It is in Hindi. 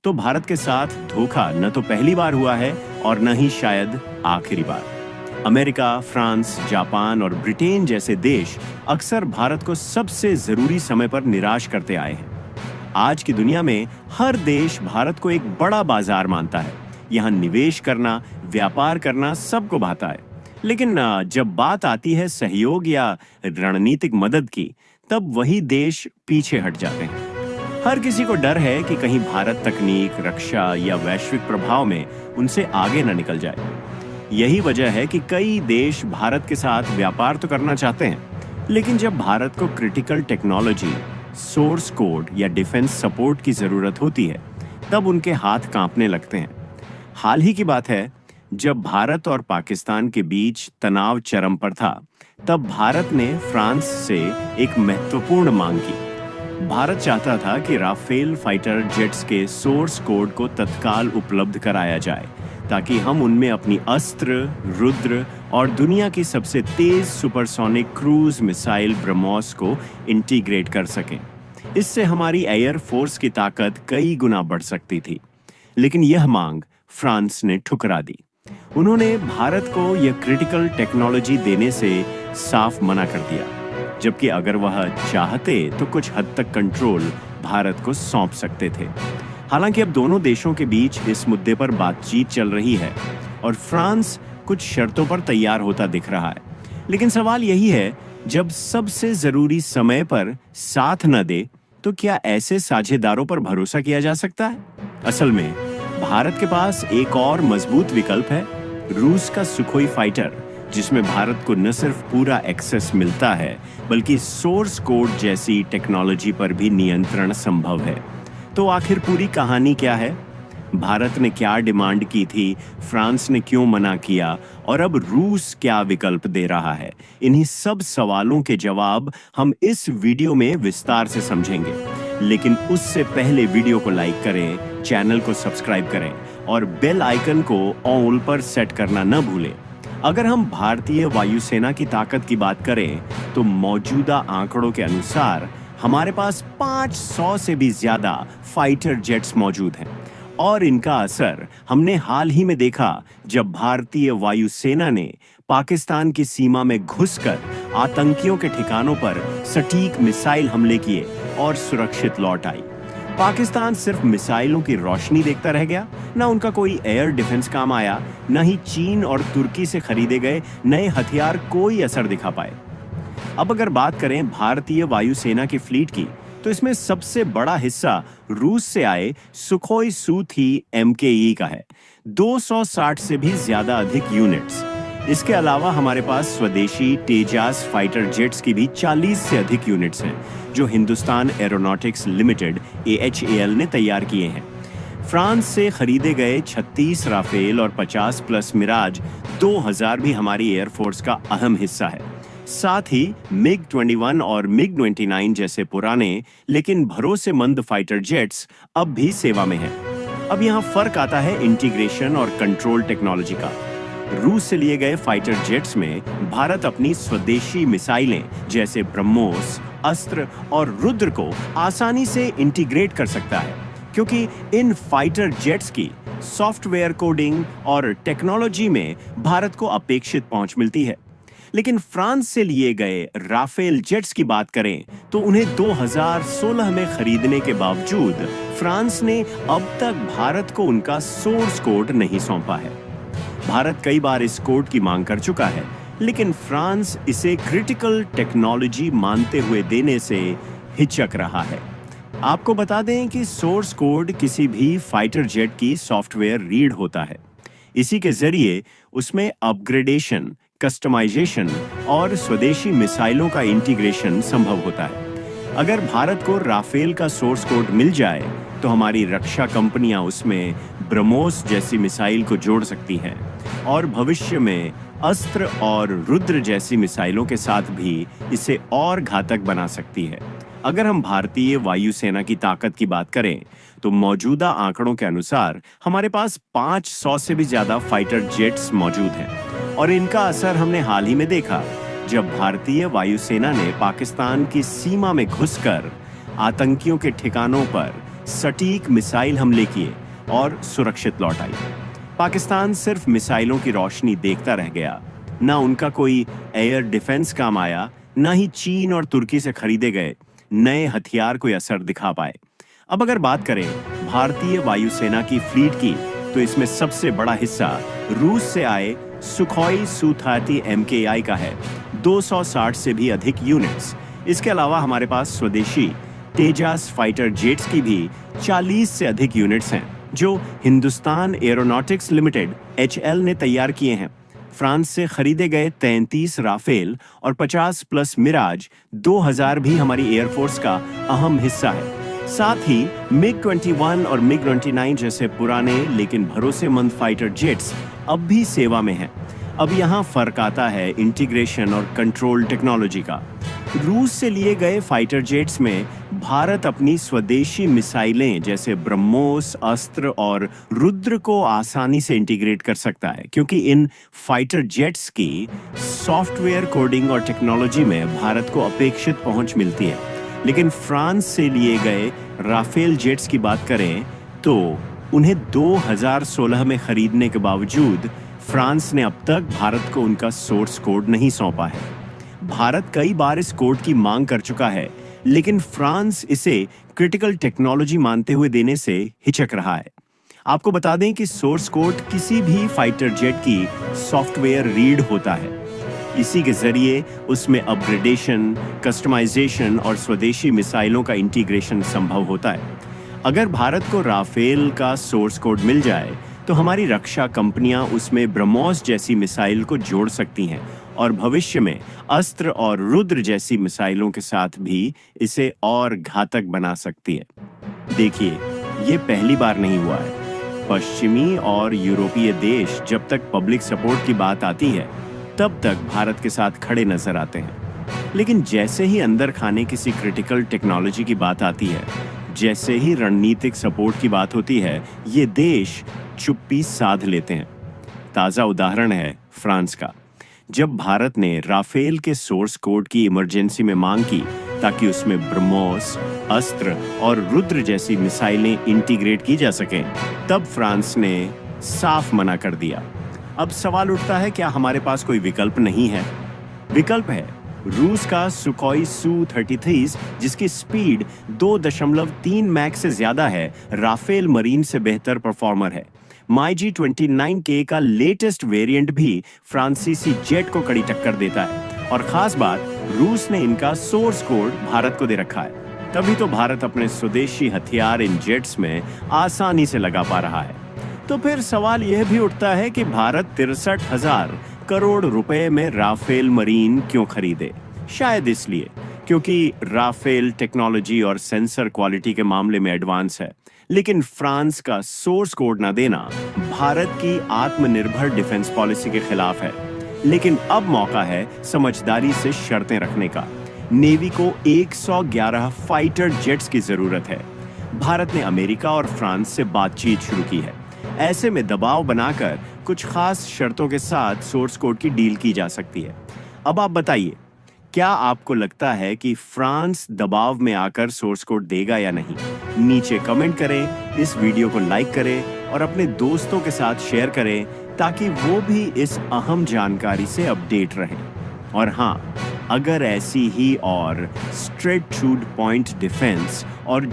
तो भारत के साथ धोखा न तो पहली बार हुआ है और न ही शायद आखिरी बार। अमेरिका, फ्रांस, जापान और ब्रिटेन जैसे देश अक्सर भारत को सबसे जरूरी समय पर निराश करते आए हैं। आज की दुनिया में हर देश भारत को एक बड़ा बाजार मानता है। यहाँ निवेश करना, व्यापार करना सबको भाता है। लेकिन जब बात आती है सहयोग या रणनीतिक मदद की, तब वही देश पीछे हट जाते हैं। हर किसी को डर है कि कहीं भारत तकनीक, रक्षा या वैश्विक प्रभाव में उनसे आगे न निकल जाए। यही वजह है कि कई देश भारत के साथ व्यापार तो करना चाहते हैं, लेकिन जब भारत को क्रिटिकल टेक्नोलॉजी, सोर्स कोड या डिफेंस सपोर्ट की जरूरत होती है, तब उनके हाथ कांपने लगते हैं। हाल ही की बात है, जब भारत और पाकिस्तान के बीच तनाव चरम पर था, तब भारत ने फ्रांस से एक महत्वपूर्ण मांग की। भारत चाहता था कि राफेल फाइटर जेट्स के सोर्स कोड को तत्काल उपलब्ध कराया जाए, ताकि हम उनमें अपनी अस्त्र, रुद्र और दुनिया की सबसे तेज सुपरसोनिक क्रूज मिसाइल ब्रह्मोस को इंटीग्रेट कर सकें। इससे हमारी एयर फोर्स की ताकत कई गुना बढ़ सकती थी। लेकिन यह मांग फ्रांस ने ठुकरा दी। उन्होंने भारत को यह क्रिटिकल टेक्नोलॉजी देने से साफ मना कर दिया, जबकि अगर वह चाहते तो कुछ हद तक कंट्रोल भारत को सौंप सकते थे। हालांकि अब दोनों देशों के बीच इस मुद्दे पर बातचीत चल रही है और फ्रांस कुछ शर्तों पर तैयार होता दिख रहा है। लेकिन सवाल यही है, जब सबसे जरूरी समय पर साथ न दे, तो क्या ऐसे साझेदारों पर भरोसा किया जा सकता है? असल में भारत के पास एक और मजबूत विकल्प है, रूस का सुखोई फाइटर, जिसमें भारत को न सिर्फ पूरा एक्सेस मिलता है, बल्कि सोर्स कोड जैसी टेक्नोलॉजी पर भी नियंत्रण संभव है। तो आखिर पूरी कहानी क्या है? भारत ने क्या डिमांड की थी, फ्रांस ने क्यों मना किया, और अब रूस क्या विकल्प दे रहा है? इन्हीं सब सवालों के जवाब हम इस वीडियो में विस्तार से समझेंगे। लेकिन उससे पहले वीडियो को लाइक करें, चैनल को सब्सक्राइब करें और बेल आइकन को ऑल पर सेट करना न भूलें। अगर हम भारतीय वायुसेना की ताकत की बात करें, तो मौजूदा आंकड़ों के अनुसार हमारे पास 500 से भी ज्यादा फाइटर जेट्स मौजूद हैं। और इनका असर हमने हाल ही में देखा, जब भारतीय वायुसेना ने पाकिस्तान की सीमा में घुसकर आतंकियों के ठिकानों पर सटीक मिसाइल हमले किए और सुरक्षित लौट आई। पाकिस्तान सिर्फ मिसाइलों की रोशनी देखता रह गया, न उनका कोई एयर डिफेंस काम आया, न ही चीन और तुर्की से खरीदे गए नए हथियार कोई असर दिखा पाए। अब अगर बात करें भारतीय वायुसेना की फ्लीट की, तो इसमें सबसे बड़ा हिस्सा रूस से आए सुखोई सू-30 MKE का है, 260 से भी ज्यादा अधिक यूनिट्स। इसके अलावा हमारे पास स्वदेशी तेजास फाइटर जेट्स की भी 40 से अधिक यूनिट्स हैं, जो हिंदुस्तान एरोनॉटिक्स लिमिटेड AHAL ने तैयार किए हैं। फ्रांस से खरीदे गए 36 राफेल और 50 प्लस मिराज 2000 भी हमारी एयरफोर्स का अहम हिस्सा है। साथ ही MiG-21 और MiG-29 जैसे पुराने लेकिन भरोसेमंद फाइटर जेट्स अब भी सेवा में हैं। अब यहाँ फर्क आता है इंटीग्रेशन और कंट्रोल टेक्नोलॉजी का। रूस से लिए गए फाइटर जेट्स में भारत अपनी स्वदेशी मिसाइलें जैसे ब्रह्मोस, अस्त्र और रुद्र को आसानी से इंटीग्रेट कर सकता है, क्योंकि इन फाइटर जेट्स की सॉफ्टवेयर कोडिंग और टेक्नोलॉजी में भारत को अपेक्षित पहुंच मिलती है। लेकिन फ्रांस से लिए गए राफेल जेट्स की बात करें, तो उन्हें 2016 में खरीदने के बावजूद फ्रांस ने अब तक भारत को उनका सोर्स कोड नहीं सौंपा है। भारत कई बार इस कोड की मांग कर चुका है, लेकिन फ्रांस इसे क्रिटिकल टेक्नोलॉजी मानते हुए देने से हिचक रहा है। आपको बता दें कि सोर्स कोड किसी भी फाइटर जेट की सॉफ्टवेयर रीड होता है। इसी के जरिए उसमें अपग्रेडेशन, कस्टमाइजेशन और स्वदेशी मिसाइलों का इंटीग्रेशन संभव होता है। अगर भारत को राफेल का सोर्स कोड मिल जाए, तो हमारी रक्षा कंपनियां उसमें ब्रह्मोस जैसी मिसाइल को जोड़ सकती हैं और भविष्य में अस्त्र और रुद्र जैसी मिसाइलों के साथ भी इसे और घातक बना सकती है। अगर हम भारतीय वायुसेना की ताकत की बात करें, तो मौजूदा आंकड़ों के अनुसार हमारे पास 500 से भी ज्यादा फाइटर जेट्स मौजूद हैं और इनका असर हमने हाल ही में देखा, जब भारतीय वायुसेना ने पाकिस्तान की सीमा में घुसकर आतंकियों के ठिकानों पर सटीक मिसाइल हमले किए और सुरक्षित लौट आई। पाकिस्तान सिर्फ मिसाइलों की रोशनी देखता रह गया, ना उनका कोई एयर डिफेंस काम आया, ना ही चीन और तुर्की से खरीदे गए नए हथियार कोई असर दिखा पाए। अब अगर बात करें भारतीय वायुसेना की फ्लीट की, तो इसमें सबसे बड़ा हिस्सा रूस से आए सुखोई Su-30 MKI का है, 260 से भी अधिक यूनिट्स। इसके अलावा हमारे पास स्वदेशी तेजास फाइटर जेट्स की भी 40 से अधिक यूनिट्स हैं, जो हिंदुस्तान एरोनॉटिक्स लिमिटेड HL ने तैयार किए हैं। फ्रांस से खरीदे गए 33 राफेल और 50 प्लस मिराज 2000 भी हमारी एयरफोर्स का अहम हिस्सा है। साथ ही MiG-21 और MiG-29 जैसे पुराने लेकिन भरोसेमंद फाइटर जेट्स अब भी सेवा में हैं। अब यहाँ फर्क आता है इंटीग्रेशन और कंट्रोल टेक्नोलॉजी का। रूस से लिए गए फाइटर जेट्स में भारत अपनी स्वदेशी मिसाइलें जैसे ब्रह्मोस, अस्त्र और रुद्र को आसानी से इंटीग्रेट कर सकता है, क्योंकि इन फाइटर जेट्स की सॉफ्टवेयर कोडिंग और टेक्नोलॉजी में भारत को अपेक्षित पहुंच मिलती है। लेकिन फ्रांस से लिए गए राफेल जेट्स की बात करें तो उन्हें 2016 में खरीदने के बावजूद फ्रांस ने अब तक भारत को उनका सोर्स कोड नहीं सौंपा है। भारत कई बार इस कोड की मांग कर चुका है, लेकिन फ्रांस इसे क्रिटिकल टेक्नोलॉजी मानते हुए देने से हिचक रहा है। आपको बता दें कि सोर्स कोड किसी भी फाइटर जेट की सॉफ्टवेयर रीड होता है। इसी के जरिए उसमें अपग्रेडेशन, कस्टमाइजेशन और स्वदेशी मिसाइलों का इंटीग्रेशन संभव होता है। अगर भारत को राफेल का सोर्स कोड मिल जाए तो हमारी रक्षा कंपनियां उसमें ब्रह्मोस जैसी मिसाइल को जोड़ सकती हैं और भविष्य में अस्त्र और रुद्र जैसी मिसाइलों के साथ भी इसे और घातक बना सकती है। देखिए, ये पहली बार नहीं हुआ है। पश्चिमी और यूरोपीय देश जब तक पब्लिक सपोर्ट की बात आती है तब तक भारत के साथ खड़े नजर आते हैं, लेकिन जैसे ही अंदर खाने किसी क्रिटिकल टेक्नोलॉजी की बात आती है, जैसे ही रणनीतिक सपोर्ट की बात होती है, ये देश चुप्पी साध लेते हैं। ताजा उदाहरण है फ्रांस का। जब भारत ने राफेल के सोर्स कोड की इमरजेंसी में मांग की ताकि उसमें ब्रह्मोस, अस्त्र और रुद्र जैसी मिसाइलें इंटीग्रेट की जा सकें, तब फ्रांस ने साफ मना कर दिया। अब सवाल उठता है, क्या हमारे पास कोई विकल्प नहीं है? विकल्प है। रूस का सुखोई Su-33 जिसकी स्पीड 2.3 मैक से ज्यादा है, राफेल मरीन से बेहतर परफॉर्मर है। MiG-29K का लेटेस्ट वेरिएंट भी फ्रांसीसी जेट को कड़ी टक्कर देता है, और खास बात, रूस ने इनका सोर्स कोड भारत को दे रखा है। तभी तो भारत अपने स्वदेशी हथियार इन जेट्स में आसानी से लगा पा रहा है। तो फिर सवाल यह भी उठता है कि भारत 63,000 करोड़ रुपए में राफेल मरीन क्यों खरीदे? शायद इसलिए क्योंकि राफेल टेक्नोलॉजी और सेंसर क्वालिटी के मामले में एडवांस है, लेकिन फ्रांस का सोर्स कोड न देना भारत की आत्मनिर्भर डिफेंस पॉलिसी के खिलाफ है। लेकिन अब मौका है समझदारी से शर्तें रखने का। नेवी को 111 फाइटर जेट्स की जरूरत है। भारत ने अमेरिका और फ्रांस से बातचीत शुरू की है। ऐसे में दबाव बनाकर कुछ खास शर्तों के साथ सोर्स कोड की डील की जा सकती है। अब आप बताइए, क्या आपको लगता है कि फ्रांस दबाव में आकर सोर्स कोड देगा या नहीं? नीचे कमेंट करें, इस वीडियो को लाइक करें और अपने दोस्तों के साथ शेयर करें ताकि वो भी इस अहम जानकारी से अपडेट रहें। और हाँ, अगर ऐसी ही और straight to the point defence और